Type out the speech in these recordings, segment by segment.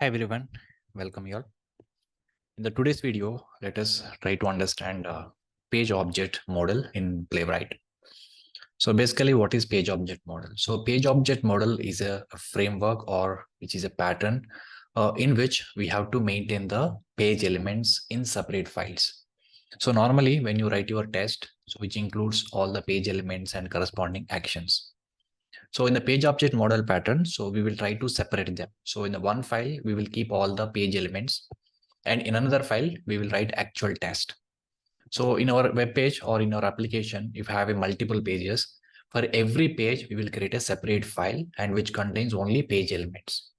Hi everyone, welcome you all. In the today's video, let us try to understand page object model in Playwright. So basically, what is page object model? So page object model is a framework or which is a pattern in which we have to maintain the page elements in separate files. So normally when you write your test, so which includes all the page elements and corresponding actions. So in the page object model pattern, so we will try to separate them. So in the one file, we will keep all the page elements, and in another file, we will write actual test. So in our web page or in our application, if you have a multiple pages, for every page, we will create a separate file and which contains only page elements.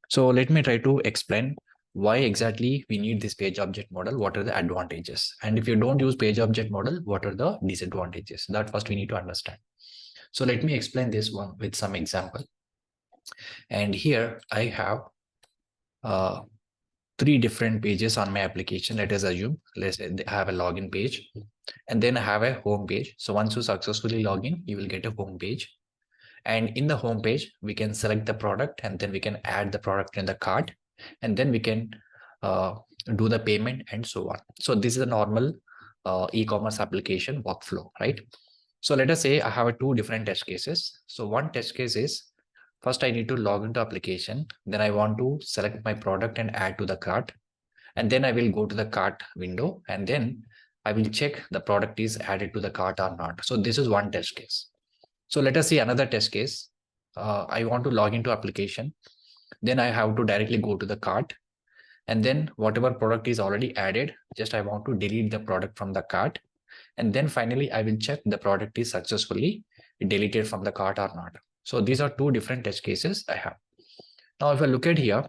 So let me try to explain why exactly we need this page object model. What are the advantages? And if you don't use page object model, what are the disadvantages? That first we need to understand. So let me explain this one with some example. And here I have uh, three different pages on my application. Let us assume I have a login page and then I have a home page. So once you successfully log in, you will get a home page. And in the home page, we can select the product and then we can add the product in the cart and then we can do the payment and so on. So this is a normal e-commerce application workflow, right? So let us say I have two different test cases. So one test case is first I need to log into application. Then I want to select my product and add to the cart. And then I will go to the cart window and then I will check the product is added to the cart or not. So this is one test case. So let us see another test case. I want to log into application. Then I have to directly go to the cart. And then whatever product is already added, just I want to delete the product from the cart. And then finally, I will check the product is successfully deleted from the cart or not. So these are two different test cases I have. Now, if I look at here,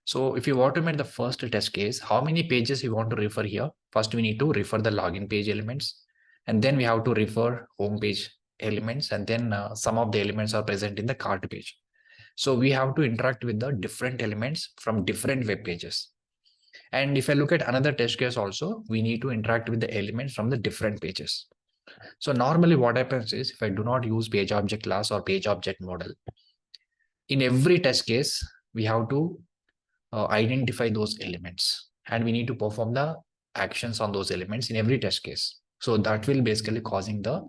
so if you automate the first test case, how many pages you want to refer here? First, we need to refer the login page elements, and then we have to refer home page elements, and then some of the elements are present in the cart page. So we have to interact with the different elements from different web pages. And if I look at another test case also, we need to interact with the elements from the different pages. So normally what happens is if I do not use page object class or page object model, in every test case, we have to identify those elements and we need to perform the actions on those elements in every test case. So that will basically causing the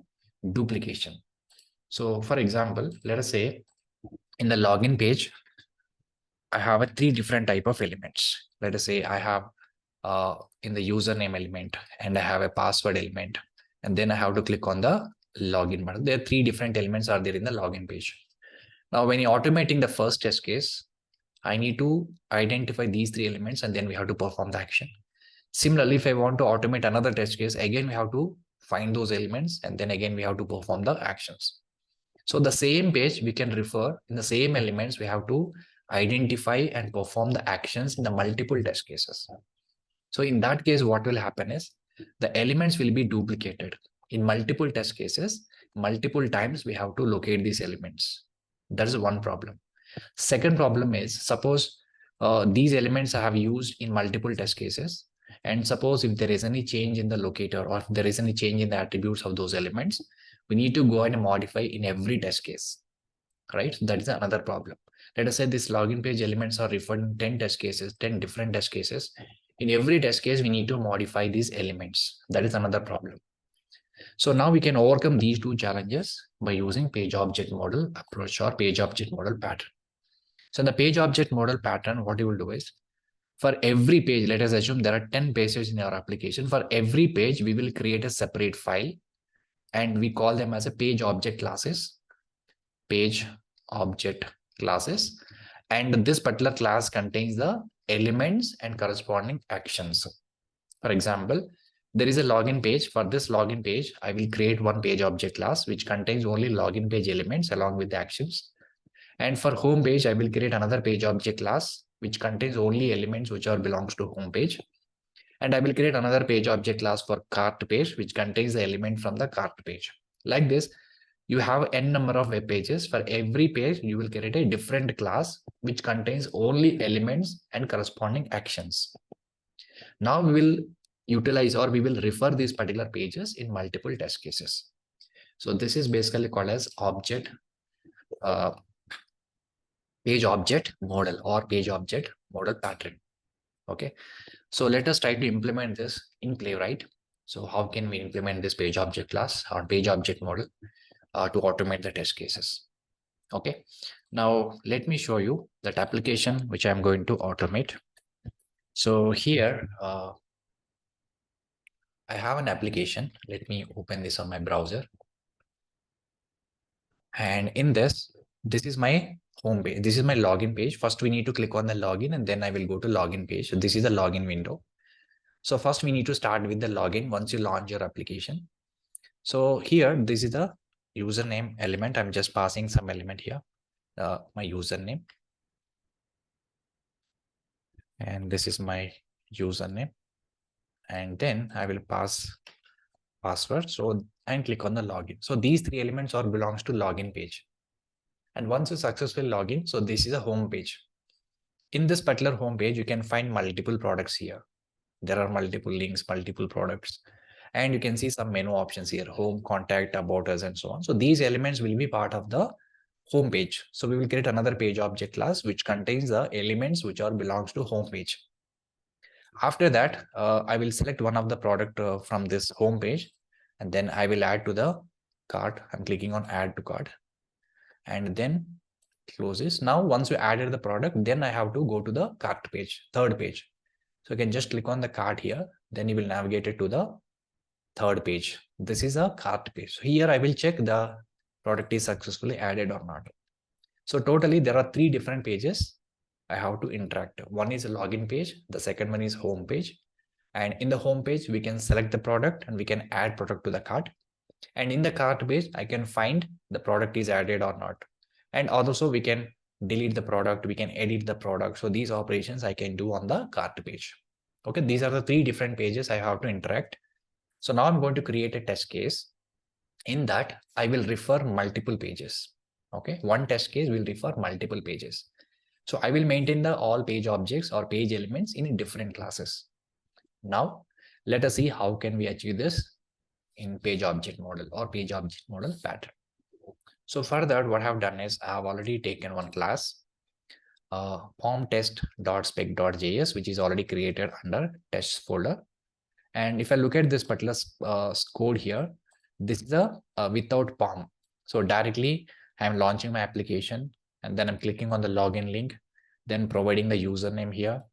duplication. So for example, let us say in the login page, I have a three different type of elements. Let us say I have in the username element and I have a password element, and then I have to click on the login button. There are three different elements are there in the login page. Now, when you're automating the first test case, I need to identify these three elements and then we have to perform the action. Similarly, if I want to automate another test case, again, we have to find those elements and then again, we have to perform the actions. So the same page we can refer in the same elements, we have to identify and perform the actions in the multiple test cases. So in that case, what will happen is the elements will be duplicated in multiple test cases. Multiple times we have to locate these elements. That is one problem. Second problem is suppose these elements I have used in multiple test cases. And suppose if there is any change in the locator or if there is any change in the attributes of those elements, we need to go and modify in every test case, right? That is another problem. Let us say this login page elements are referred in 10 test cases, 10 different test cases. In every test case, we need to modify these elements. That is another problem. So now we can overcome these two challenges by using page object model approach or page object model pattern. So in the page object model pattern, what you will do is for every page, let us assume there are 10 pages in our application. For every page, we will create a separate file and we call them as a page object classes, page object classes. And this particular class contains the elements and corresponding actions. For example, there is a login page. For this login page, I will create one page object class, which contains only login page elements along with the actions. And for home page, I will create another page object class, which contains only elements which are belongs to home page. And I will create another page object class for cart page, which contains the element from the cart page. Like this, you have n number of web pages. For every page, you will create a different class, which contains only elements and corresponding actions. Now we will utilize or we will refer these particular pages in multiple test cases. So this is basically called as object page object model or page object model pattern. Okay, so let us try to implement this in Playwright. So how can we implement this page object class or page object model to automate the test cases? Okay, now let me show you that application which I'm going to automate. So here I have an application. Let me open this on my browser. And in this is my home page. This is my login page. First, we need to click on the login and then I will go to login page. So this is the login window. So first we need to start with the login once you launch your application. So here, this is the username element. I'm just passing some element here, my username. And this is my username. And then I will pass password. So and click on the login. So these three elements are belongs to login page. And once you successfully log in, so this is a home page. In this particular home page, you can find multiple products here. There are multiple links, multiple products, and you can see some menu options here: home, contact, about us, and so on. So these elements will be part of the home page. So we will create another page object class which contains the elements which are belongs to home page. After that, I will select one of the product from this home page, and then I will add to the cart. I'm clicking on add to cart, and then close this. Now, once you added the product, then I have to go to the cart page, third page. So you can just click on the cart here, then you will navigate it to the third page. This is a cart page. So here I will check the product is successfully added or not. So totally there are three different pages I have to interact. One is a login page, the second one is home page. And in the home page, we can select the product and we can add product to the cart. And in the cart page, I can find the product is added or not. And also we can delete the product, we can edit the product. So these operations I can do on the cart page. Okay, these are the three different pages I have to interact. So now I'm going to create a test case. In that, I will refer multiple pages. Okay, one test case will refer multiple pages. So I will maintain the all page objects or page elements in different classes. Now, let us see how can we achieve this in page object model or page object model pattern. So for that, what I have done is I have already taken one class, POM test.spec.js, which is already created under tests folder. And if I look at this particular code here, this is a without POM. So directly I'm launching my application and then I'm clicking on the login link, then providing the username here,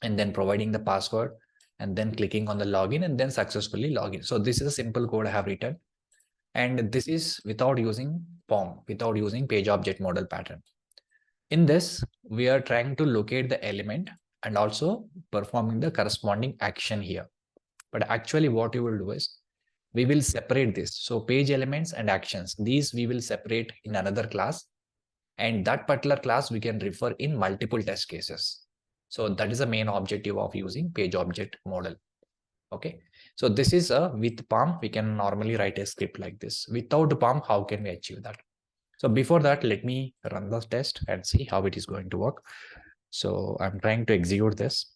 and then providing the password, and then clicking on the login and then successfully login. So this is a simple code I have written. And this is without using POM, without using page object model pattern. In this, we are trying to locate the element and also performing the corresponding action here. But actually what you will do is we will separate this. So page elements and actions, these we will separate in another class. And that particular class we can refer in multiple test cases. So that is the main objective of using page object model. Okay, so this is a with POM, we can normally write a script like this. Without POM, how can we achieve that? So before that, let me run the test and see how it is going to work. So I'm trying to execute this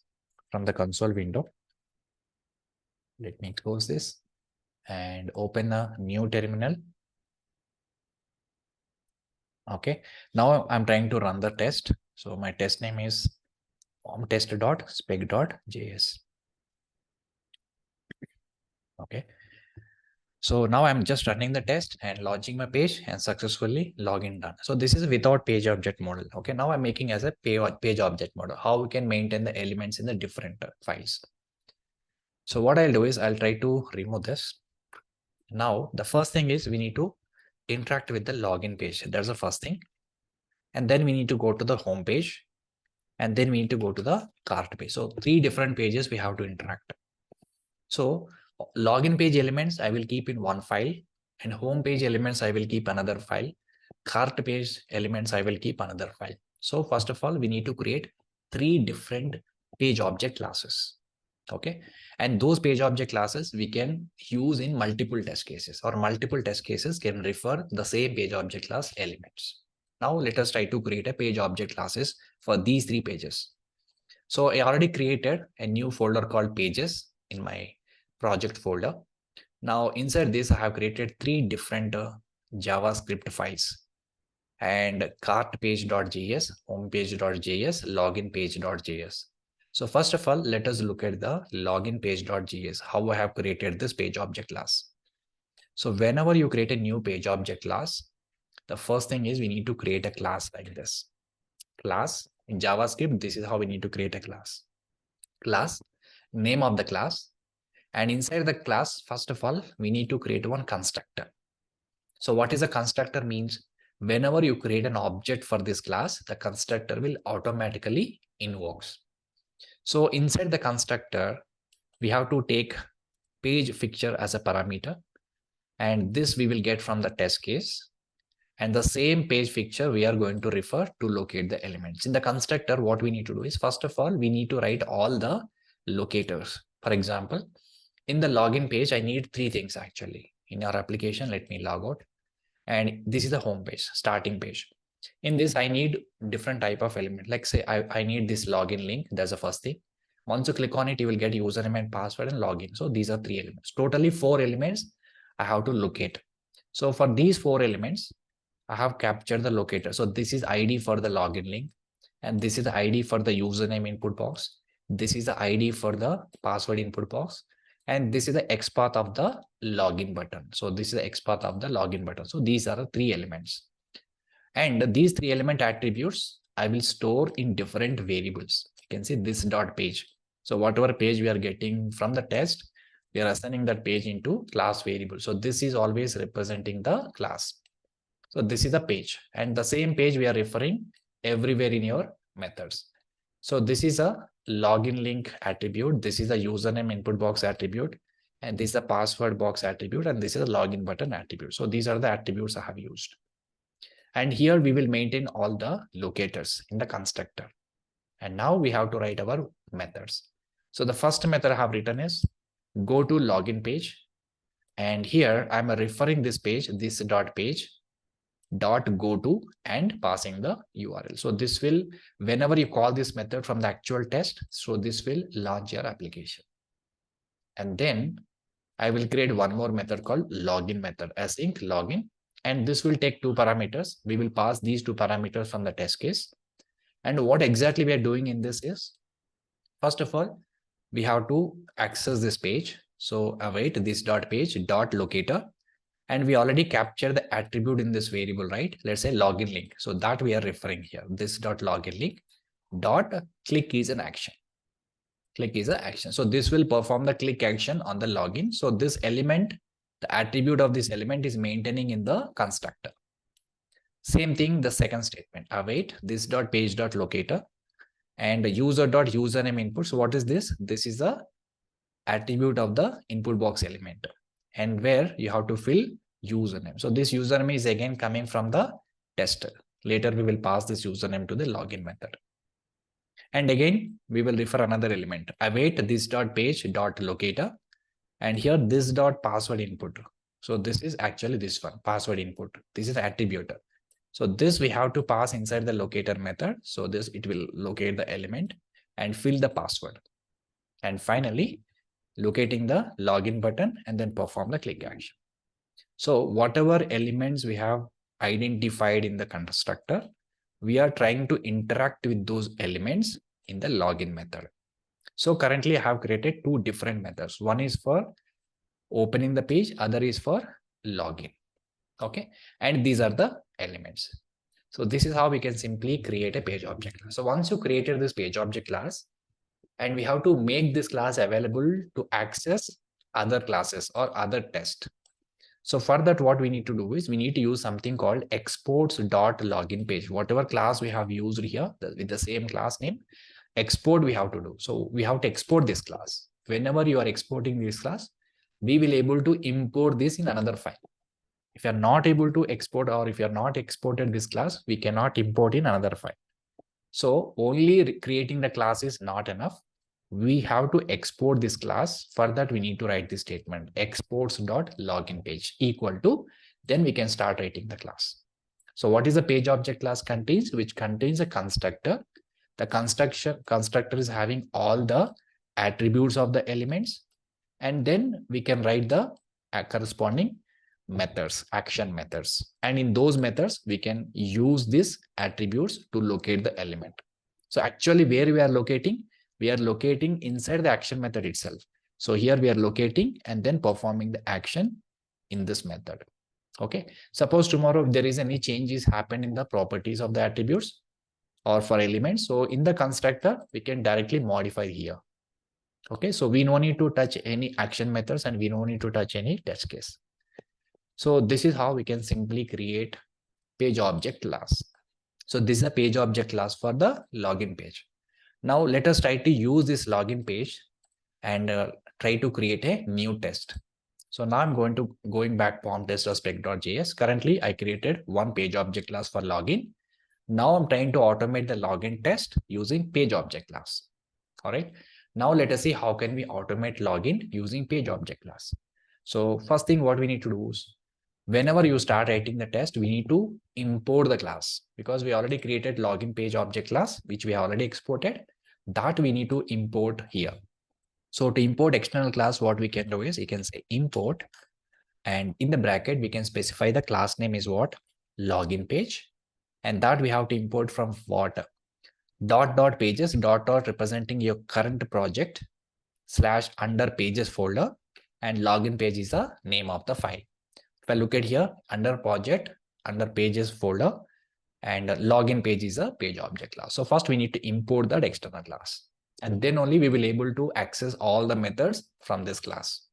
from the console window. Let me close this and open a new terminal. Okay, now I'm trying to run the test. So my test name is test.spec.js. Okay, so now I'm just running the test and launching my page and successfully login done. So this is without page object model. Okay, now I'm making as a page object model, how we can maintain the elements in the different files. So what I'll do is I'll try to remove this. Now, the first thing is we need to interact with the login page. That's the first thing. And then we need to go to the home page. And then we need to go to the cart page. So three different pages we have to interact. So login page elements I will keep in one file, and home page elements I will keep another file. Cart page elements I will keep another file. So first of all, we need to create three different page object classes. Okay, and those page object classes we can use in multiple test cases, or multiple test cases can refer the same page object class elements. Now let us try to create a page object classes for these three pages. So I already created a new folder called pages in my project folder. Now inside this, I have created three different JavaScript files. and cartpage.js, homepage.js, loginpage.js. So first of all, let us look at the loginpage.js, how I have created this page object class. So whenever you create a new page object class, the first thing is we need to create a class like this. Class in JavaScript, this is how we need to create a class. Class, name of the class, and inside the class, first of all, we need to create one constructor. So what is a constructor means? Whenever you create an object for this class, the constructor will automatically invokes. So inside the constructor, we have to take page picture as a parameter, and this we will get from the test case. And the same page picture we are going to refer to locate the elements. In the constructor, what we need to do is, first of all, we need to write all the locators. For example, in the login page, I need three things actually. In our application, let me log out. And this is the home page, starting page. In this, I need different type of element. Like say, I need this login link. That's the first thing. Once you click on it, you will get username and password and login. So these are three elements. Totally 4 elements I have to locate. So for these 4 elements, I have captured the locator. So this is ID for the login link. And this is the ID for the username input box. This is the ID for the password input box. And this is the XPath of the login button. So this is the XPath of the login button. So these are the 3 elements. And these 3 element attributes, I will store in different variables. You can see this dot page. So whatever page we are getting from the test, we are assigning that page into class variable. So this is always representing the class. So this is the page, and the same page we are referring everywhere in your methods. So this is a login link attribute. This is a username input box attribute, and this is a password box attribute, and this is a login button attribute. So these are the attributes I have used. And here we will maintain all the locators in the constructor. And now we have to write our methods. So the first method I have written is go to login page. And here I'm referring this page, this dot page, dot go to, and passing the URL. So this will, whenever you call this method from the actual test, so this will launch your application. And then I will create one more method called login method, async login. And this will take 2 parameters. We will pass these 2 parameters from the test case. And what exactly we are doing in this is, first of all, we have to access this page. So await this dot page dot locator. And we already captured the attribute in this variable, right? Let's say login link. So that we are referring here. This dot login link dot click is an action. Click is an action. So this will perform the click action on the login. So this element, the attribute of this element is maintaining in the constructor. Same thing, the second statement, await this dot page dot locator and user dot username input. So what is this? This is the attribute of the input box element, and where you have to fill username. So this username is again coming from the tester. Later we will pass this username to the login method. And again, we will refer another element, await this dot page dot locator, and here this dot password input. So this is actually this one, password input. This is the attribute. So this we have to pass inside the locator method. So this, it will locate the element and fill the password. And finally, locating the login button and then perform the click action. So whatever elements we have identified in the constructor, we are trying to interact with those elements in the login method. So currently I have created 2 different methods. One is for opening the page, other is for login. Okay. And these are the elements. So this is how we can simply create a page object class. So once you created this page object class, and we have to make this class available to access other classes or other tests. So for that, what we need to do is we need to use something called exports.login page. Whatever class we have used here with the same class name, export we have to do. So we have to export this class. Whenever you are exporting this class, we will able to import this in another file. If you are not able to export, or if you are not exported this class, we cannot import in another file. So only creating the class is not enough. We have to export this class. For that, we need to write this statement, exports.login page equal to, then we can start writing the class. So what is the page object class contains? Which contains a constructor. The constructor is having all the attributes of the elements. And then we can write the corresponding methods, action methods. And in those methods, we can use these attributes to locate the element. So actually where we are locating inside the action method itself. So here we are locating and then performing the action in this method. Okay. Suppose tomorrow if there is any changes happen in the properties of the attributes or for elements. So in the constructor, we can directly modify here. Okay. So we no need to touch any action methods and we no need to touch any test case. So this is how we can simply create page object class. So this is a page object class for the login page. Now let us try to use this login page and try to create a new test. So now I'm going back POM test spec.js. Currently I created one page object class for login. Now I'm trying to automate the login test using page object class. All right. Now let us see how can we automate login using page object class. So first thing what we need to do is whenever you start writing the test, we need to import the class because we already created login page object class, which we already exported. That we need to import here. So to import external class, what we can do is you can say import, and in the bracket, we can specify the class name is what? Login page. And that we have to import from what? Dot pages, dot representing your current project / under pages folder, and login page is the name of the file. If I look at here, under project, under pages folder, and login page is a page object class. So first we need to import that external class, and then only we will able to access all the methods from this class.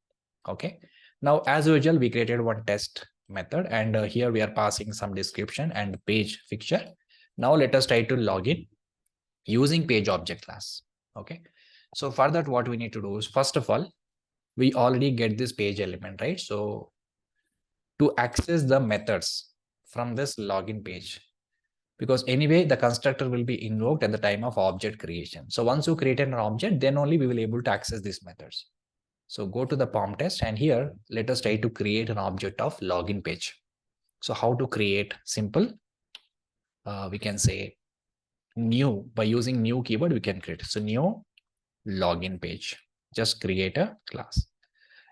Okay. Now, as usual, we created one test method, and here we are passing some description and page fixture. Now let us try to log in using page object class. Okay. So for that, what we need to do is, first of all, we already get this page element, right? So to access the methods from this login page, because anyway, the constructor will be invoked at the time of object creation. So once you create an object, then only we will able to access these methods. So go to the POM test, and here, let us try to create an object of login page. So how to create? Simple. We can say new. By using new keyword, we can create. So new login page. Just create a class.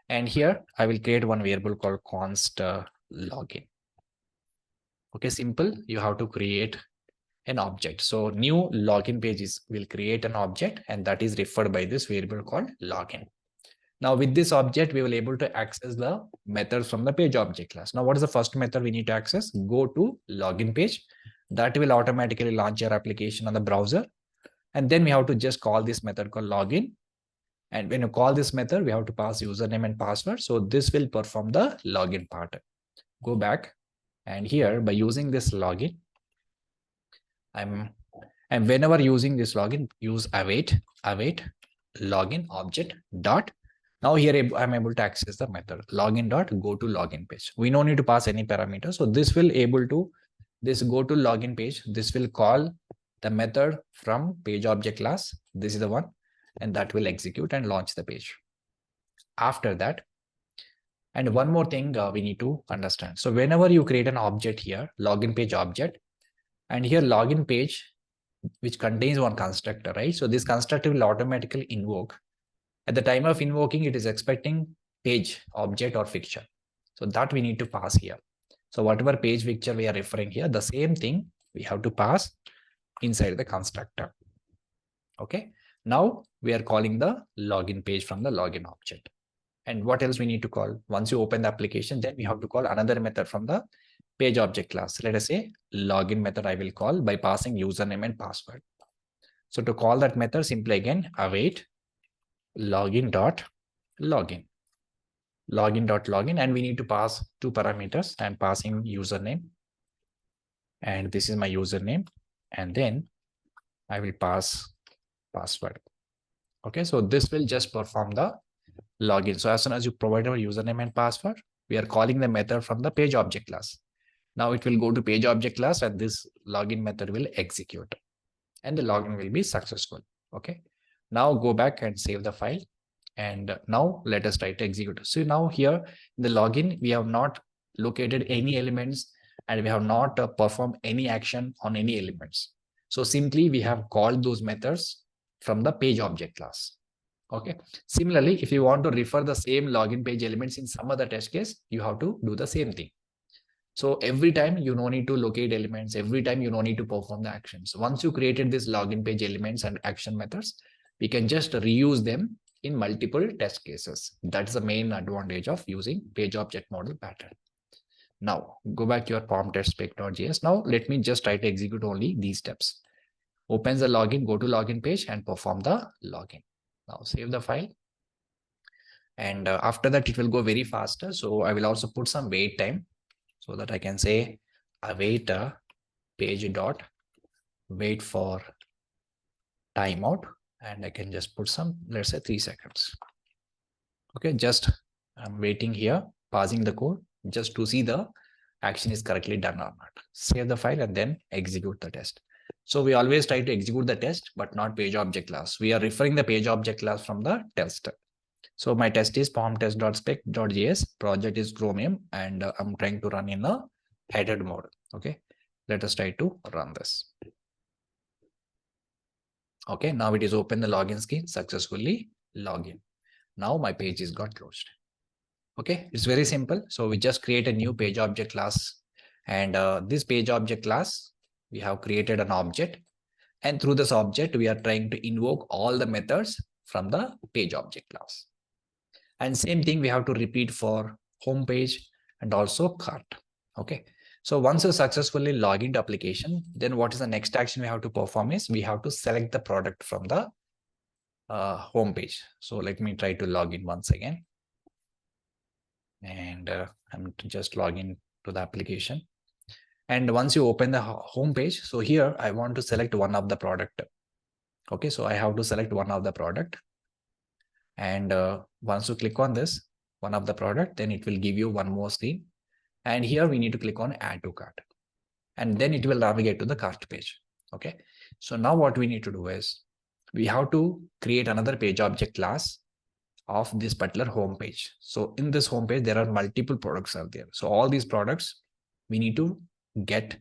And here I will create one variable called const login. Okay, simple. You have to create an object. So new login pages will create an object, and that is referred by this variable called login. Now with this object, we will able to access the methods from the page object class. Now what is the first method we need to access? Go to login page. That will automatically launch your application on the browser. And then we have to just call this method called login. And when you call this method, we have to pass username and password. So this will perform the login part. Go back, and here by using this login, and whenever using this login, use await login object dot. Now here I'm able to access the method login dot go to login page. We don't need to pass any parameters. So this will able to this go to login page. This will call the method from page object class. This is the one, and that will execute and launch the page. After that, and one more thing we need to understand. So whenever you create an object here, login page object, and here login page, which contains one constructor, right? So this constructor will automatically invoke. At the time of invoking, it is expecting page object or fixture. So that we need to pass here. So whatever page fixture we are referring here, the same thing we have to pass inside the constructor. Okay. Now we are calling the login page from the login object. And what else we need to call? Once you open the application, then we have to call another method from the page object class. Let us say login method I will call by passing username and password. So to call that method, simply again await login dot login, and we need to pass two parameters. I'm passing username, and this is my username, and then I will pass password. Okay, so this will just perform the login. So as soon as you provide our username and password, we are calling the method from the page object class. Now it will go to page object class, and this login method will execute, and the login will be successful. Okay. Now go back and save the file. And now let us try to execute. So now here in the login, we have not located any elements, and we have not performed any action on any elements. So simply we have called those methods from the page object class. Okay. Similarly, if you want to refer the same login page elements in some other test case, you have to do the same thing. So every time you no need to locate elements, every time you no need to perform the actions. Once you created these login page elements and action methods, we can just reuse them in multiple test cases. That's the main advantage of using page object model pattern. Now go back to your POM test spec.js. Now let me just try to execute only these steps. Opens the login, go to login page and perform the login. Now save the file. And after that, it will go very faster. So I will also put some wait time so that I can say await page dot wait for timeout. And I can just put some, let's say 3 seconds. Okay, just I'm waiting here, pausing the code just to see the action is correctly done or not. Save the file and then execute the test. So we always try to execute the test, but not page object class. We are referring the page object class from the test. So my test is pomtest.spec.js, project is Chromium, and I'm trying to run in the headed mode. Okay, let us try to run this. Okay, now it is open the login screen, successfully login. Now my page is got closed. Okay, it's very simple. So we just create a new page object class, and this page object class, we have created an object, and through this object, we are trying to invoke all the methods from the page object class. And same thing we have to repeat for home page and also cart. Okay. So once you successfully log into application, then what is the next action we have to perform is we have to select the product from the home page. So let me try to log in once again. And I'm just logging to the application. And once you open the home page, so here I want to select one of the product. Okay, so I have to select one of the product. And once you click on this, one of the product, then it will give you one more screen. And here we need to click on add to cart. And then it will navigate to the cart page. Okay. So now what we need to do is we have to create another page object class of this particular home page. So in this home page, there are multiple products out there. So all these products we need to get,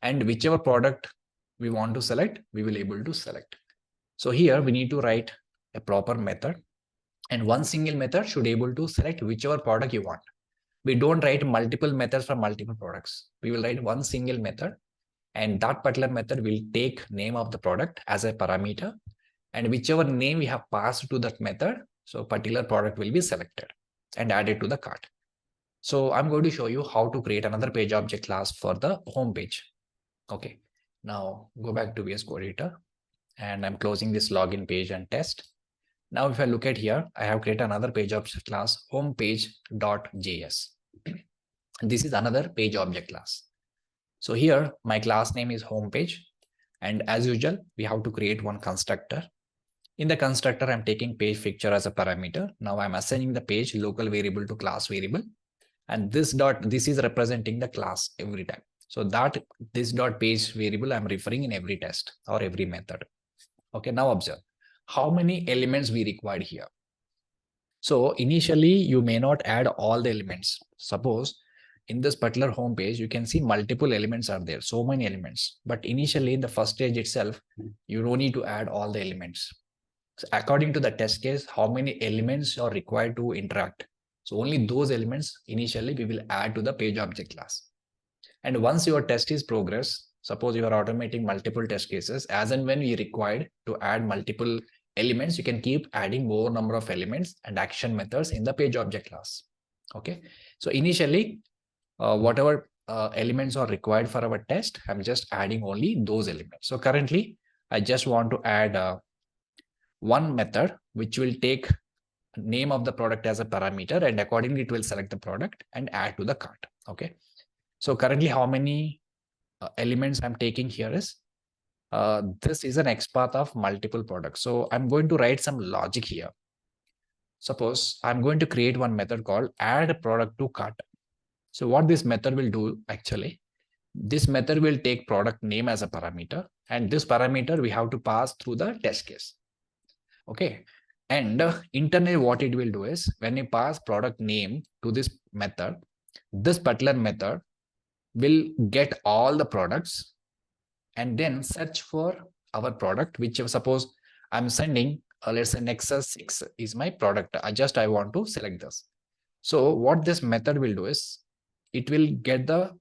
and whichever product we want to select, we will able to select. So here we need to write a proper method, and one single method should able to select whichever product you want. We don't write multiple methods for multiple products. We will write one single method, and that particular method will take name of the product as a parameter, and whichever name we have passed to that method, so particular product will be selected and added to the cart. So I'm going to show you how to create another page object class for the home page. Okay, now go back to VS Code editor, and I'm closing this login page and test. Now, if I look at here, I have created another page object class, homepage.js. This is another page object class. So here, my class name is homepage. And as usual, we have to create one constructor. In the constructor, I'm taking page picture as a parameter. Now I'm assigning the page local variable to class variable. And this is representing the class every time. So that this dot page variable I'm referring in every test or every method. Okay, now observe how many elements we required here. So initially, you may not add all the elements. Suppose in this particular home page, you can see multiple elements are there, so many elements. But initially, in the first stage itself, you don't need to add all the elements. So according to the test case, how many elements are required to interact. So only those elements initially we will add to the page object class. And once your test is progress, suppose you are automating multiple test cases, as and when we required to add multiple elements, you can keep adding more number of elements and action methods in the page object class. Okay. So initially, whatever elements are required for our test, I'm just adding only those elements. So currently, I just want to add one method, which will take name of the product as a parameter, and accordingly, it will select the product and add to the cart. Okay. So currently, how many elements I'm taking here is this is an XPath of multiple products. So I'm going to write some logic here. Suppose I'm going to create one method called add product to cart. So what this method will do actually, this method will take product name as a parameter, and this parameter we have to pass through the test case. Okay. And internally what it will do is when you pass product name to this method, this particular method will get all the products and then search for our product, which suppose I'm sending let's say Nexus 6 is my product. I want to select this. So what this method will do is it will get the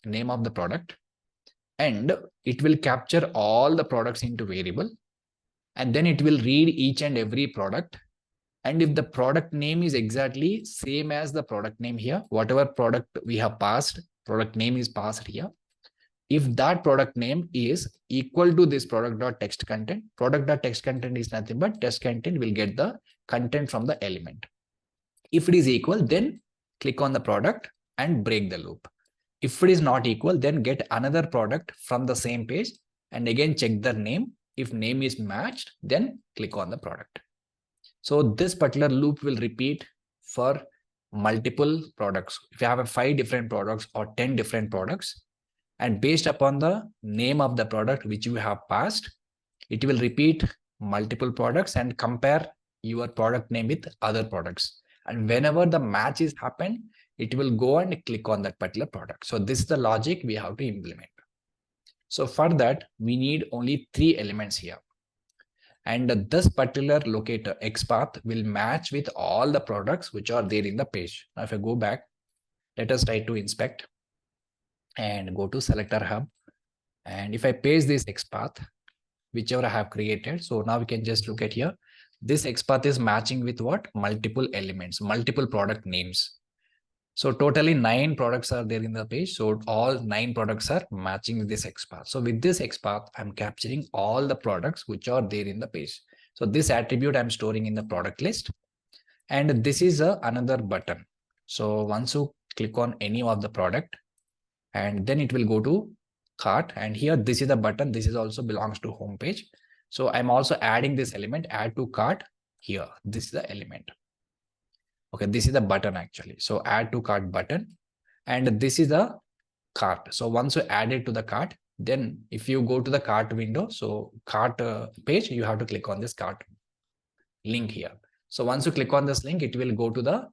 name of the product and it will capture all the products into variable, and then it will read each and every product. And if the product name is exactly same as the product name here, whatever product we have passed, product name is passed here. If that product name is equal to this product.text content is nothing but text content will get the content from the element. If it is equal, then click on the product and break the loop. If it is not equal, then get another product from the same page and again check the name. If name is matched, then click on the product. So this particular loop will repeat for multiple products. If you have 5 different products or 10 different products, and based upon the name of the product which you have passed, it will repeat multiple products and compare your product name with other products. And whenever the match is happened, it will go and click on that particular product. So this is the logic we have to implement. So for that, we need only 3 elements here. And this particular locator XPath will match with all the products which are there in the page. Now, if I go back, let us try to inspect and go to selector hub. And if I paste this XPath, whichever I have created, so now we can just look at here. This XPath is matching with what? Multiple elements, multiple product names. So totally 9 products are there in the page. So all 9 products are matching with this XPath. So with this XPath, I'm capturing all the products which are there in the page. So this attribute I'm storing in the product list. And this is another button. So once you click on any of the product, and then it will go to cart. And here, this is the button. This is also belongs to home page. So I'm also adding this element, add to cart here. This is the element. Okay, this is the button actually. So add to cart button. And this is the cart. So once you add it to the cart, then if you go to the cart window, so cart page, you have to click on this cart link here. So once you click on this link, it will go to the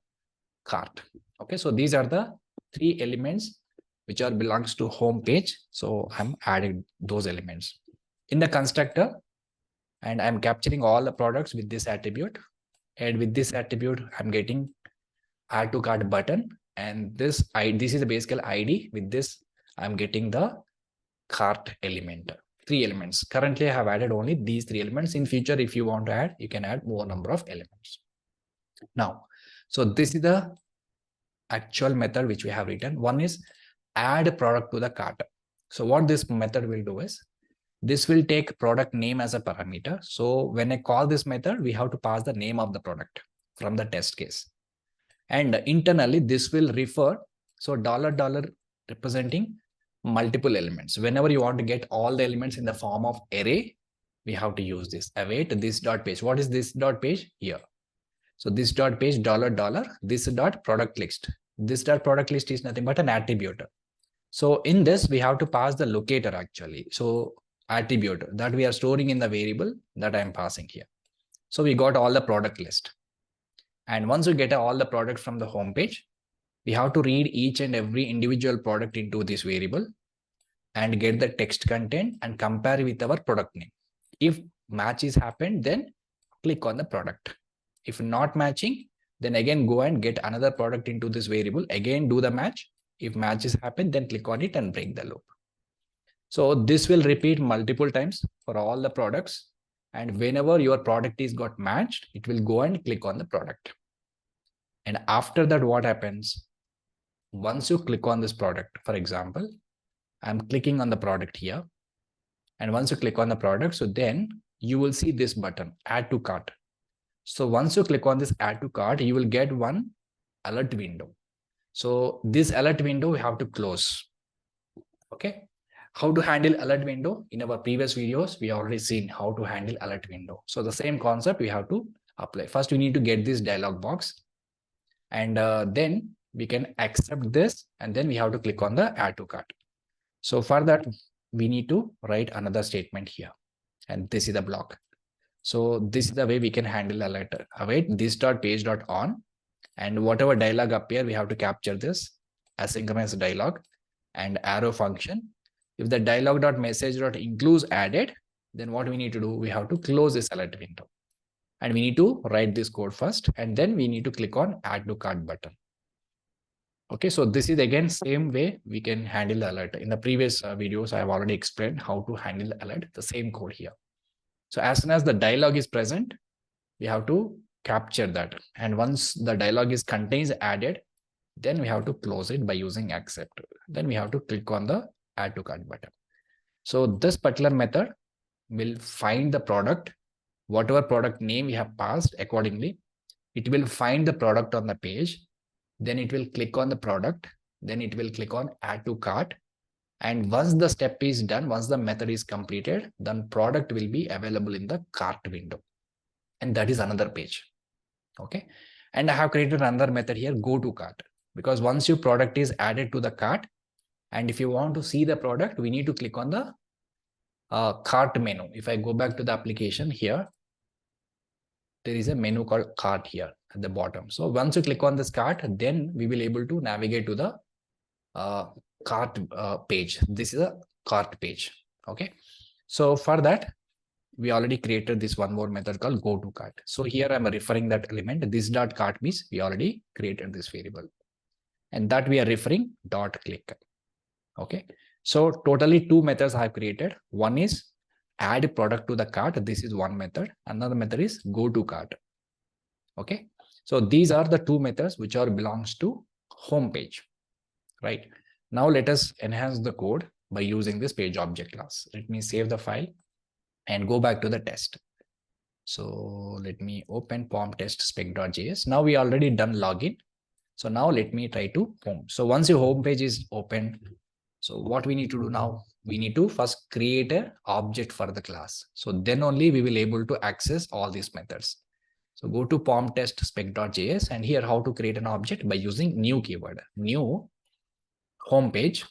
cart. Okay, so these are the 3 elements which are belongs to home page. So I'm adding those elements in the constructor, and I'm capturing all the products with this attribute. And with this attribute, I'm getting add to cart button. And this is the basic ID. With this, I'm getting the cart element, 3 elements. Currently, I have added only these 3 elements. In future, if you want to add, you can add more number of elements. Now, so this is the actual method which we have written. One is add a product to the cart. So what this method will do is, this will take product name as a parameter. So when I call this method, we have to pass the name of the product from the test case. And internally, this will refer, so $$ representing multiple elements. Whenever you want to get all the elements in the form of array, we have to use this await this dot page. What is this dot page here? So this dot page $, this dot product list. This dot product list is nothing but an attribute. So in this, we have to pass the locator actually. So attribute that we are storing in the variable that I'm passing here. So we got all the product list. And once you get all the products from the home page, we have to read each and every individual product into this variable and get the text content and compare with our product name. If matches happen, then click on the product. If not matching, then again go and get another product into this variable. Again, do the match. If matches happen, then click on it and break the loop. So this will repeat multiple times for all the products. And whenever your product is got matched, it will go and click on the product. And after that, what happens? Once you click on this product, for example, I'm clicking on the product here. And once you click on the product, so then you will see this button, add to cart. So once you click on this add to cart, you will get one alert window. So this alert window we have to close. Okay. How to handle alert window? In our previous videos, we already seen how to handle alert window. So the same concept we have to apply. First, we need to get this dialog box. And then we can accept this. And then we have to click on the add to cart. So for that, we need to write another statement here. And this is the block. So this is the way we can handle alert. Await this dot page dot on. And whatever dialog appear, we have to capture this asynchronous dialog and arrow function. If the dialog.message.includes added, then what we need to do, we have to close this alert window. And we need to write this code first, and then we need to click on add to cart button. Okay, so this is again same way we can handle the alert. In the previous videos, I have already explained how to handle the alert, the same code here. So as soon as the dialog is present, we have to capture that. And once the dialog is contains added, then we have to close it by using accept. Then we have to click on the add to cart button. So this particular method will find the product, whatever product name we have passed accordingly. It will find the product on the page. Then it will click on the product. Then it will click on add to cart. And once the step is done, once the method is completed, then product will be available in the cart window. And that is another page. Okay. And I have created another method here, go to cart, because once your product is added to the cart, and if you want to see the product, we need to click on the cart menu. If I go back to the application here, there is a menu called cart here at the bottom. So once you click on this cart, then we will able to navigate to the cart page. This is a cart page. Okay. So for that, we already created this one more method called go to cart. So here I'm referring that element. This dot cart means we already created this variable, and that we are referring dot click. Okay. So totally two methods I have created. One is add product to the cart. This is one method. Another method is go to cart. Okay. So these are the two methods which are belongs to home page, right? Now let us enhance the code by using this page object class. Let me save the file and go back to the test. So let me open POM test spec.js. Now we already done login. So now let me try to home. So once your home page is open, so what we need to do now, we need to first create an object for the class. So then only we will able to access all these methods. So go to POM test spec.js, and here how to create an object by using new keyword, new home page.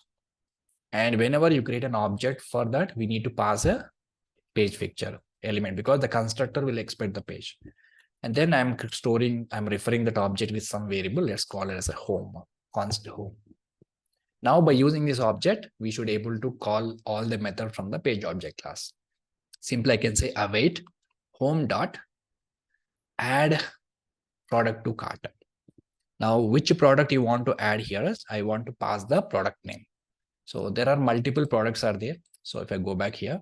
And whenever you create an object, for that we need to pass a page picture element, because the constructor will expect the page. And then I'm referring that object with some variable. Let's call it as a home, const home. Now by using this object, we should able to call all the method from the page object class. Simply I can say await home dot add product to cart. Now which product you want to add here is I want to pass the product name. So there are multiple products are there. So if I go back here,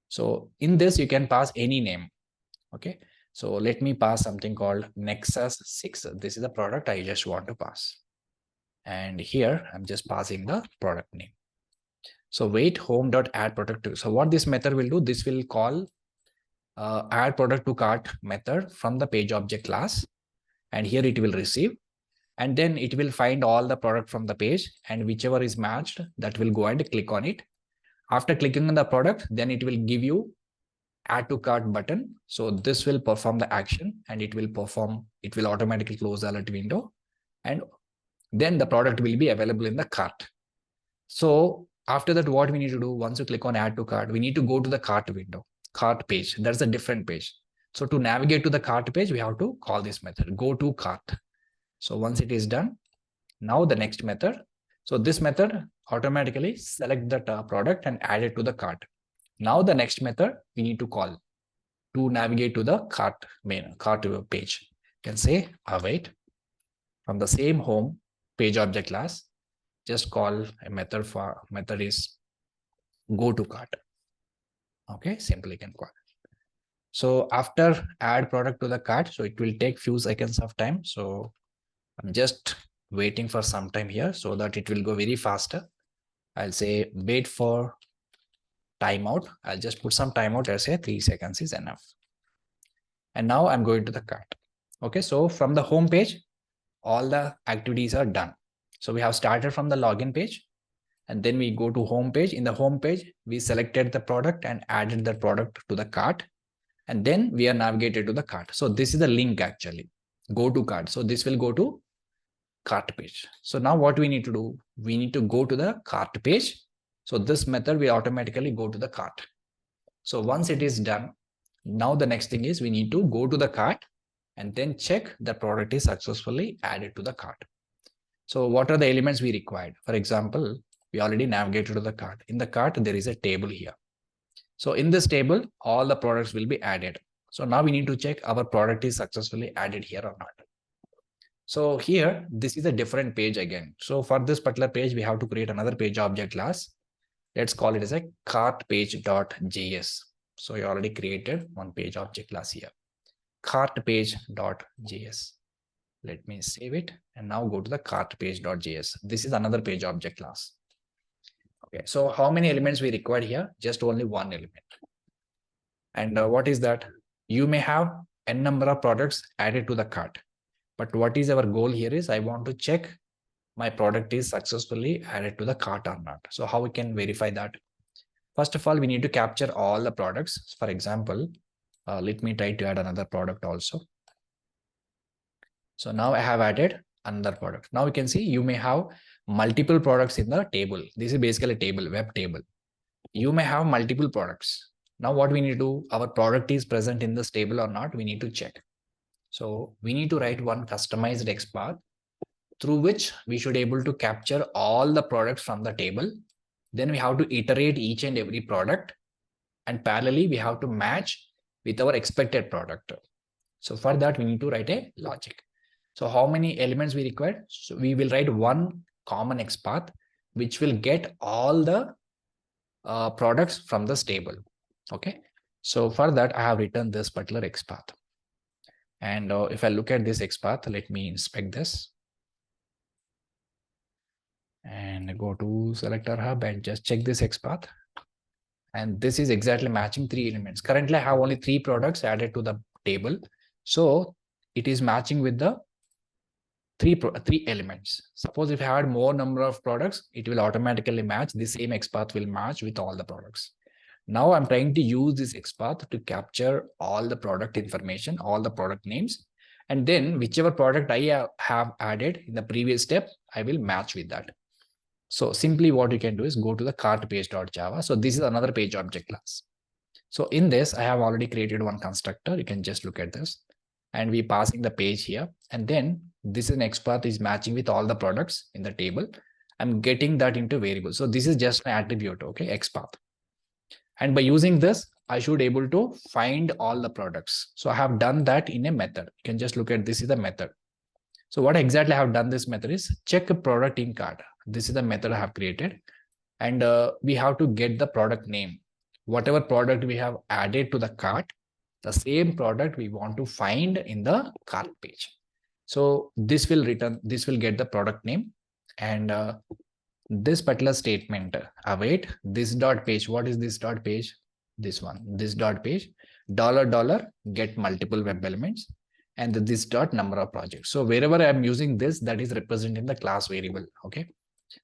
so in this you can pass any name. Okay. So let me pass something called Nexus 6. This is the product I just want to pass. And here I'm just passing the product name. So wait home dot add product to. So what this method will do, this will call add product to cart method from the page object class. And here it will receive. And then it will find all the product from the page, and whichever is matched, that will go and click on it. After clicking on the product, then it will give you add to cart button. So this will perform the action, and it will automatically close the alert window, and then the product will be available in the cart. So after that, what we need to do, once you click on add to cart, we need to go to the cart window, cart page. That's a different page. So to navigate to the cart page, we have to call this method, go to cart. So once it is done, now the next method. So this method automatically select that product and add it to the cart. Now the next method we need to call to navigate to the cart page. You can say await from the same home page object class. Just call a method is go to cart. Okay, simply can call. So after add product to the cart, so it will take few seconds of time. So I'm just waiting for some time here so that it will go very faster. I'll say wait for timeout. I'll just put some timeout. I'll say 3 seconds is enough. And now I'm going to the cart. Okay, so from the home page, all the activities are done. So we have started from the login page, and then we go to home page. In the home page, we selected the product and added the product to the cart. And then we are navigated to the cart. So this is the link actually, go to cart. So this will go to cart page. So now what we need to do, we need to go to the cart page. So this method will automatically go to the cart. So once it is done, now the next thing is we need to go to the cart and then check the product is successfully added to the cart. So what are the elements we required? For example, we already navigated to the cart. In the cart, there is a table here. So in this table, all the products will be added. So now we need to check our product is successfully added here or not. So here, this is a different page again. So for this particular page, we have to create another page object class. Let's call it as a cart page.js. So you already created one page object class here, cart page.js. Let me save it and now go to the cart page.js. This is another page object class. Okay, so how many elements we required here? Just only one element. And what is that? You may have n number of products added to the cart. But what is our goal here is I want to check my product is successfully added to the cart or not. So how we can verify that? First of all, we need to capture all the products. For example, let me try to add another product also. So now I have added another product. Now you can see you may have multiple products in the table. This is basically a table, web table. You may have multiple products. Now what we need to do, our product is present in this table or not, we need to check. So we need to write one customized XPath through which we should able to capture all the products from the table. Then we have to iterate each and every product. And parallelly, we have to match with our expected product. So for that, we need to write a logic. So how many elements we require? So we will write one common XPath, which will get all the products from this table. Okay. So for that, I have written this particular XPath. And if I look at this XPath, let me inspect this. And go to selector hub and just check this XPath. And this is exactly matching 3 elements. Currently, I have only 3 products added to the table. So it is matching with the three elements. Suppose if I had more number of products, it will automatically match. The same XPath will match with all the products. Now I'm trying to use this XPath to capture all the product information, all the product names. And then whichever product I have added in the previous step, I will match with that. So simply what you can do is go to the cart page.java. So this is another page object class. So in this, I have already created one constructor. You can just look at this. And we passing the page here. And then this is an XPath is matching with all the products in the table. I'm getting that into variable. So this is just an attribute, okay, XPath. And by using this, I should able to find all the products. So I have done that in a method. You can just look at this is the method. So what exactly I have done this method is check a product in cart. This is the method I have created. And we have to get the product name. Whatever product we have added to the cart, the same product we want to find in the cart page. So this will return, this will get the product name. And this particular statement, await this dot page. What is this dot page? This one, this dot page, $, get multiple web elements, and this dot number of projects. So wherever I'm using this, that is representing the class variable. Okay.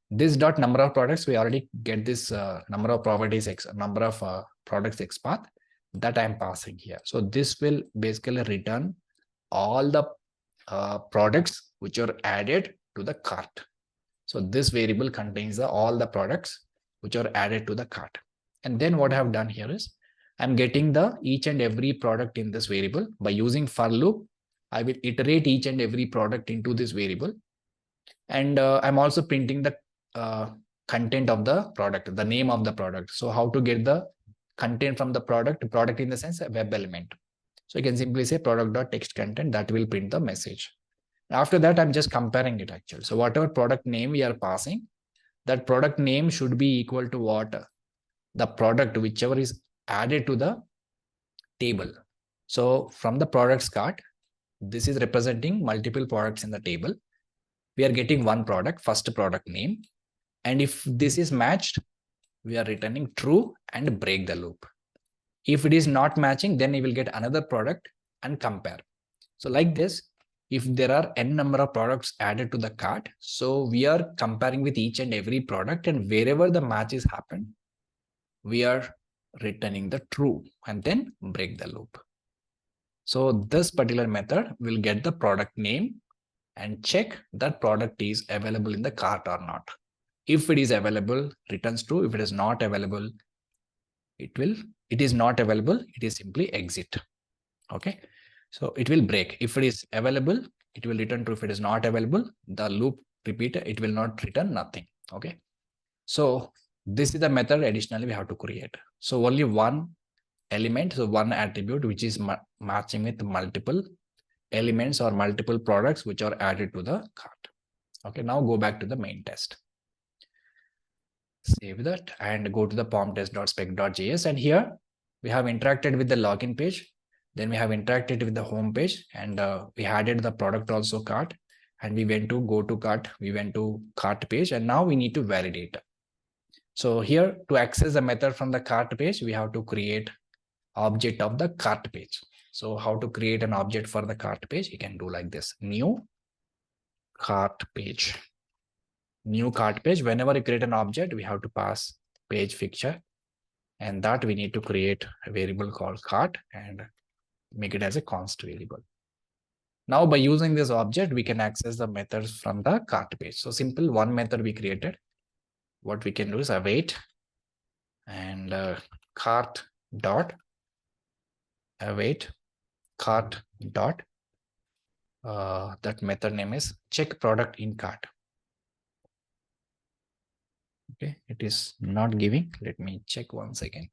This dot number of products, we already get this number of properties, number of products XPath that I'm passing here. So this will basically return all the products which are added to the cart. So this variable contains all the products which are added to the cart. And then what I have done here is I'm getting the each and every product in this variable. By using for loop, I will iterate each and every product into this variable. And I'm also printing the content of the product, the name of the product. So how to get the content from the product in the sense a web element. So you can simply say product.text content that will print the message. After that, I'm just comparing it actually. So whatever product name we are passing, that product name should be equal to what? The product, whichever is added to the table. So from the products cart, this is representing multiple products in the table. We are getting one product, first product name. And if this is matched, we are returning true and break the loop. If it is not matching, then we will get another product and compare. So like this, if there are n number of products added to the cart, so we are comparing with each and every product, and wherever the matches happen, we are returning the true and then break the loop. So this particular method will get the product name and check that product is available in the cart or not. If it is available, returns true. If it is not available, it is not available. It is simply exit. Okay. So it will break. If it is available, it will return true. If it is not available, the loop repeat, it will not return nothing. Okay. So this is the method additionally we have to create. So only one element, so one attribute which is matching with multiple elements or multiple products which are added to the cart. Okay, now go back to the main test. Save that and go to the pomtest.spec.js, and here we have interacted with the login page. Then we have interacted with the home page, and we added the product also cart, and we went to go to cart, we went to cart page, and now we need to validate. So here to access the method from the cart page, we have to create object of the cart page. So how to create an object for the cart page? You can do like this: new cart page. New cart page. Whenever you create an object, we have to pass page fixture, and that we need to create a variable called cart and make it as a const variable. Now by using this object, we can access the methods from the cart page. So simple one method we created. What we can do is await and cart dot await cart dot that method name is check product in cart. Okay, it is not giving. Let me check once again.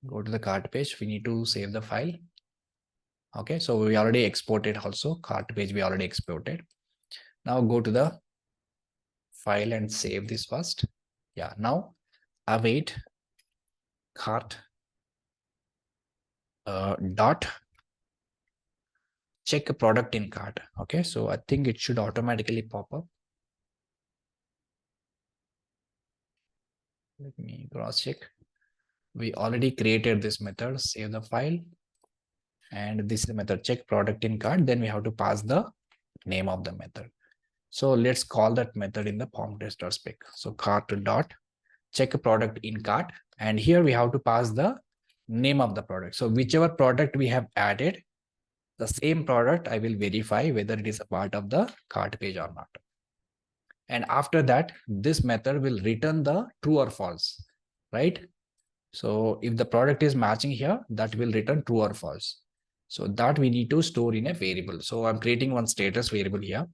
Go to the cart page. We need to save the file. Okay, so we already exported also cart page. We already exported. Now go to the file and save this first. Yeah, now await cart dot check a product in cart. Okay, so I think it should automatically pop up. Let me cross check. We already created this method. Save the file, and this is the method check product in cart. Then we have to pass the name of the method. So let's call that method in the POM test.spec. So cart dot check a product in cart, and here we have to pass the name of the product. So whichever product we have added, the same product I will verify whether it is a part of the cart page or not. And after that, this method will return the true or false, right? So if the product is matching here, that will return true or false. So that we need to store in a variable. So I'm creating one status variable here,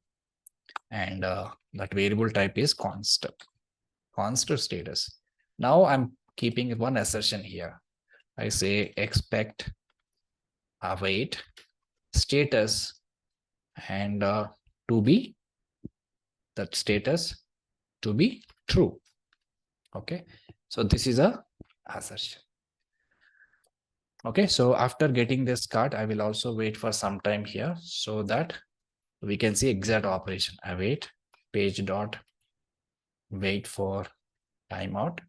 and that variable type is const status. Now I'm keeping one assertion here. I say expect await status and to be that status to be true. Okay, so this is a assertion. Okay, so after getting this cart, I will also wait for some time here so that we can see exact operation. Await page dot wait for timeout.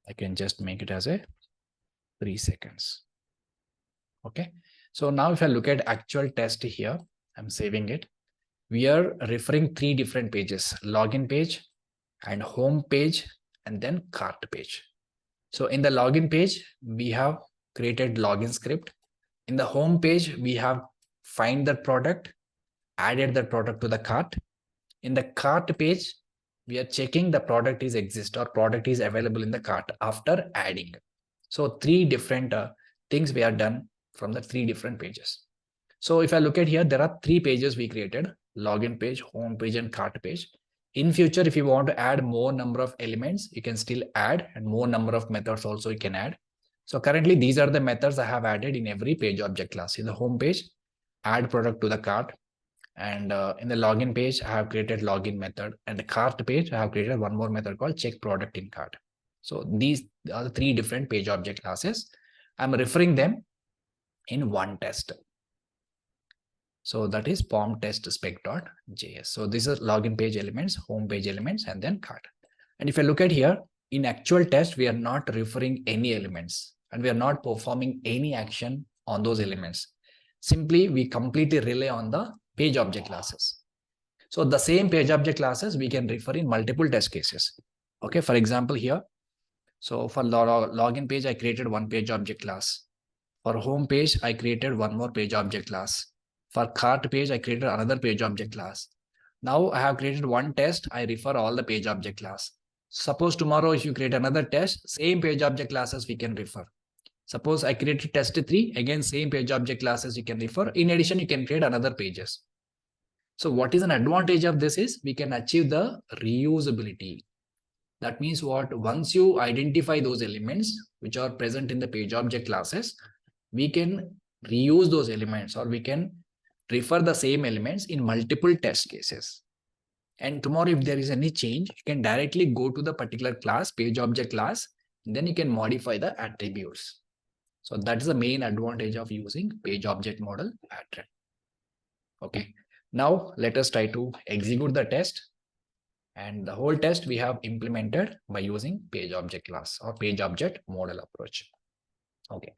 I can just make it as a 3 seconds. Okay, so now if I look at actual test here, I'm saving it. We are referring 3 different pages: login page and home page and then cart page. So in the login page, we have created login script. In the home page, we have find that product, added that product to the cart. In the cart page, we are checking the product is exist or product is available in the cart after adding. So 3 different things we are done from the 3 different pages. So if I look at here, there are 3 pages we created: login page, home page, and cart page. In future, if you want to add more number of elements, you can still add, and more number of methods also you can add. So currently, these are the methods I have added in every page object class. In the home page, add product to the cart. And in the login page, I have created login method. And the cart page, I have created one more method called check product in cart. So these are the 3 different page object classes. I'm referring them in one test. So that is POM test spec.js. So this is login page elements, home page elements, and then cart. And if I look at here, in actual test, we are not referring any elements and we are not performing any action on those elements. Simply, we completely rely on the page object classes. So the same page object classes we can refer in multiple test cases. Okay, for example here, so for login page, I created one page object class. For home page, I created one more page object class. For cart page, I created another page object class. Now I have created one test. I refer all the page object class. Suppose tomorrow, if you create another test, same page object classes we can refer. Suppose I created test 3, again, same page object classes you can refer. In addition, you can create another pages. So what is an advantage of this is we can achieve the reusability. That means what? Once you identify those elements which are present in the page object classes, we can reuse those elements, or we can refer the same elements in multiple test cases. And tomorrow, if there is any change, you can directly go to the particular class, page object class, and then you can modify the attributes. So that is the main advantage of using page object model pattern. Okay. Now let us try to execute the test. And the whole test we have implemented by using page object class or page object model approach. Okay.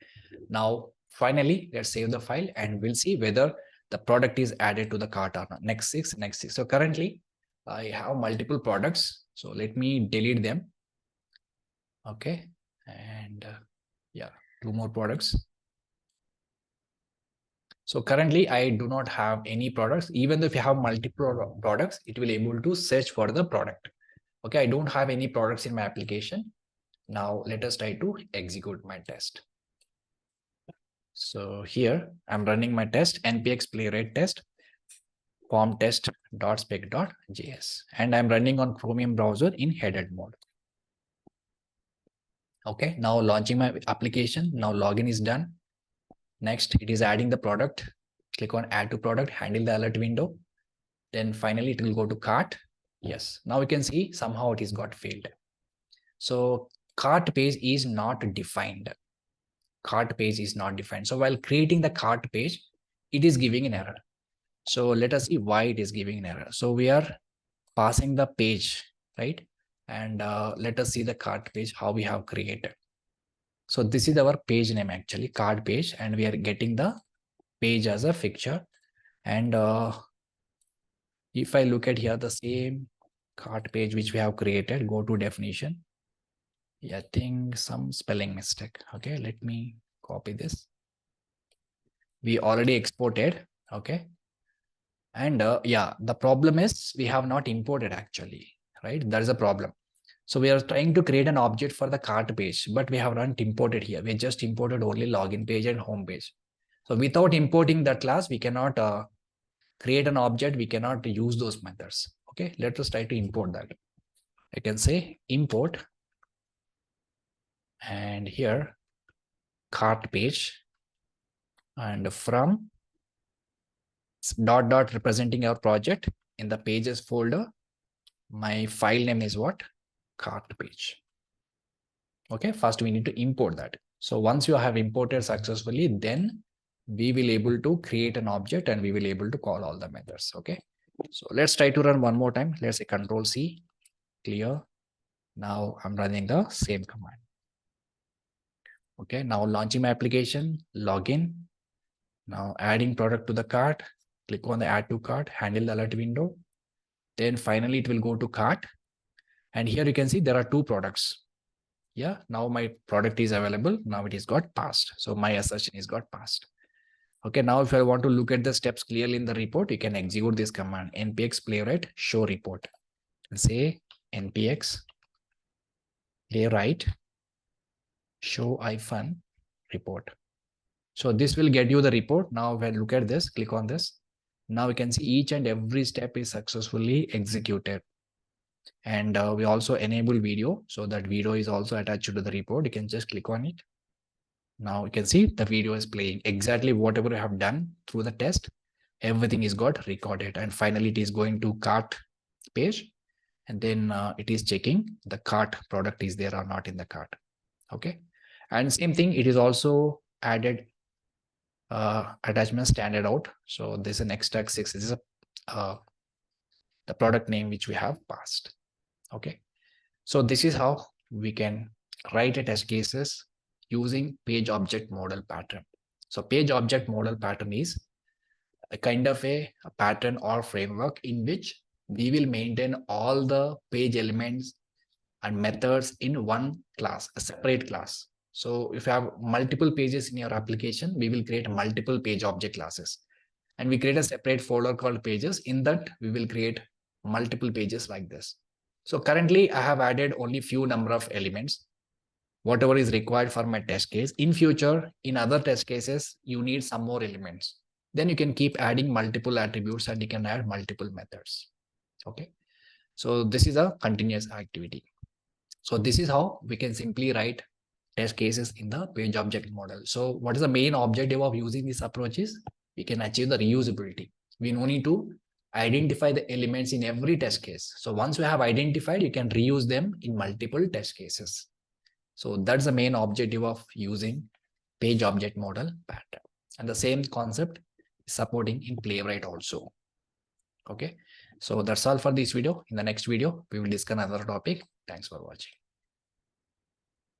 Now, finally, let's save the file and we'll see whether the product is added to the cart or not. Next six. So currently I have multiple products. So let me delete them. Okay. And yeah, 2 more products. So currently I do not have any products. Even if you have multiple products, it will able to search for the product. Okay. I don't have any products in my application. Now let us try to execute my test. So here I'm running my test, npx playwright test POM test.spec.js, and I'm running on Chromium browser in headed mode. Okay, now launching my application. Now login is done. Next, it is adding the product. Click on add to product, handle the alert window. Then finally it will go to cart. Yes, now you can see somehow it is got failed. So cart page is not defined. Cart page is not defined. So while creating the cart page, it is giving an error. So let us see why it is giving an error. So we are passing the page, right? And let us see the cart page, how we have created. So this is our page name actually, cart page, and we are getting the page as a fixture. And if I look at here, the same cart page which we have created, go to definition. Yeah, I think some spelling mistake. Okay, let me copy this. We already exported. Okay. And yeah, the problem is we have not imported actually, right? That is a problem. So we are trying to create an object for the cart page, but we have not imported here. We just imported only login page and home page. So without importing that class, we cannot create an object. We cannot use those methods. Okay, let us try to import that. I can say import, and here cart page, and from dot dot representing our project in the pages folder. My file name is what? Cart page. Okay, first we need to import that. So once you have imported successfully, then we will able to create an object and we will able to call all the methods. Okay, so let's try to run one more time. Let's say Control C, clear. Now I'm running the same command. Okay, now launching my application, login. Now adding product to the cart, click on the add to cart, handle the alert window. Then finally it will go to cart. And here you can see there are 2 products. Yeah, now my product is available. Now it is got passed. So my assertion is got passed. Okay, now if I want to look at the steps clearly in the report, you can execute this command, npx playwright show report. Say npx playwright show report. So this will get you the report. Now when I look at this, click on this. Now we can see each and every step is successfully executed. And we also enable video, so that video is also attached to the report. You can just click on it. Now you can see the video is playing exactly whatever you have done through the test. Everything is got recorded, and finally it is going to cart page, and then it is checking the cart product is there or not in the cart. Okay, and same thing, it is also added attachment standard out. So this is an extract 6. This is the product name which we have passed. Okay, so this is how we can write a test cases using page object model pattern. So page object model pattern is a kind of a pattern or framework in which we will maintain all the page elements and methods in one class, a separate class. So if you have multiple pages in your application, we will create multiple page object classes, and we create a separate folder called pages. In that, we will create multiple pages like this. So currently I have added only few number of elements, whatever is required for my test case. In future, in other test cases, you need some more elements. Then you can keep adding multiple attributes and you can add multiple methods. Okay. So this is a continuous activity. So this is how we can simply write test cases in the page object model. So what is the main objective of using this approach is we can achieve the reusability. We no need to identify the elements in every test case. So once we have identified, you can reuse them in multiple test cases. So that's the main objective of using page object model pattern. And the same concept is supporting in Playwright also. Okay. So that's all for this video. In the next video, we will discuss another topic. Thanks for watching.